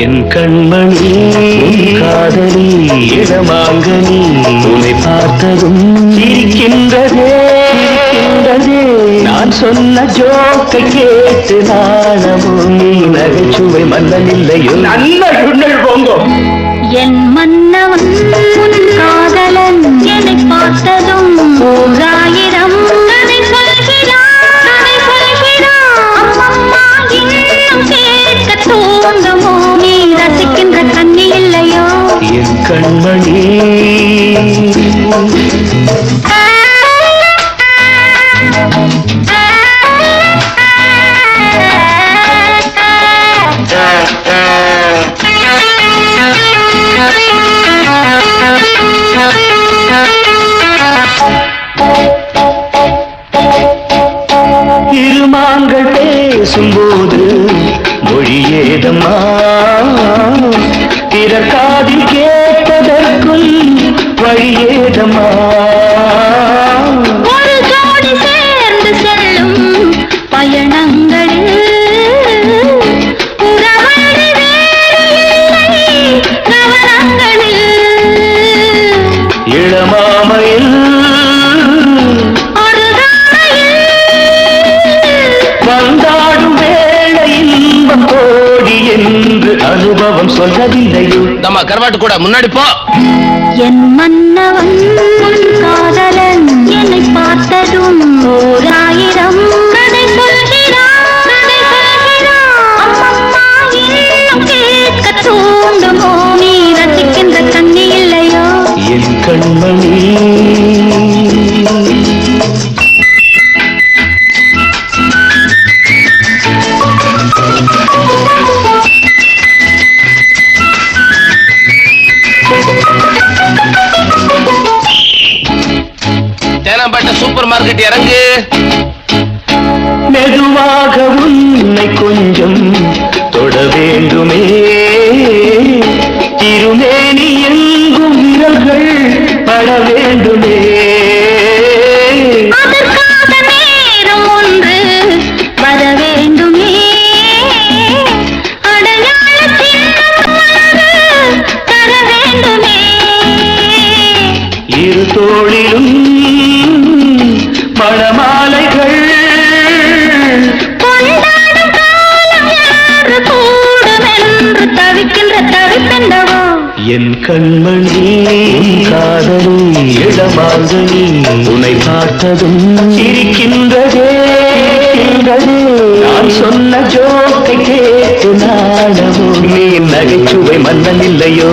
என் கண்மணி காதலி இடமாங்கனி உன்னை பார்த்ததும் சிரிக்கின்றதே நான் சொன்ன ஜோக்கை கேட்டு நாணமும் நீ நகைச்சுவை மன்னனில்லையோ நல்ல சுண்ணல் போங்கோ என் மன்னவன் உன் காதலன் என்னை பார்த்ததும் ஓராயிரம் கதை சொல்கிறான் அம்மம்மா இன்னும் கேட்க தூண்டுமோ நீ ரசிக்கின்ற கண்ணி இல்லையோ என் கண்மணி இருமாங்கள் பேசும்போது மொழியேதம்மா பிறக்காதில் கேட்பதற்கும் வழியேதம்மா ஒரு ஜோடி சேர்ந்து செல்லும் பயணங்களில் உறவழி வேறு இல்லை கவனங்களில் இளமாமையில் வந்தாடும் வேளை இன்பம் கோடி என்று அனுபவம் சொல்லவில்லையோ நம்ம கருவாட்டு கூட முன்னாடி போ என் மன்னவன் காதலன் என்னை பார்த்ததும் ஓராயிரம் கதை சொல்கிறான் அம்மம்மா இன்னும் கேட்க தூண்டுமோ நீ ரசிக்கின்ற கண்ணி இல்லையோ என் கண்மணி தேனாம்பேட்டை சூப்பர் மார்க்கெட் இறங்கு மெதுவாக உன்னை கொஞ்சம் தொட வேண்டுமே திருமேனி எங்கும் விரல்கள் பட வேண்டுமே அதற்காக நேரம் ஒன்று வர வேண்டுமே அடையாள சின்னம் தர வேண்டுமே இரு தோளிலும் மணமாலைகள் கொண்டாடும் காலம் யாரு கூடும் என்று தவிக்கின்ற தவிப்பெண்டவோ என் கண்மணி காதலி இடமாங்கனி உன்னை பார்த்ததும் சிரிக்கின்றதே நான் சொன்ன ஜோக்கை கேட்டு நாடமோ நீ நகைச்சுவை மன்னன் இல்லையோ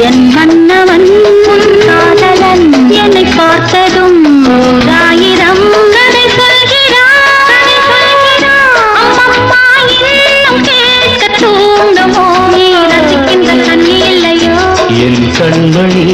என் மன்னவன் உன் காதலன் என்னை பார்த்ததும் ஓராயிரம் கதை சொல்கிறான் அம்மம்மா இன்னும் கேட்க தூண்டுமோ நீ ரசிக்கின்ற கண்ணி இல்லையோ என் கண்மணி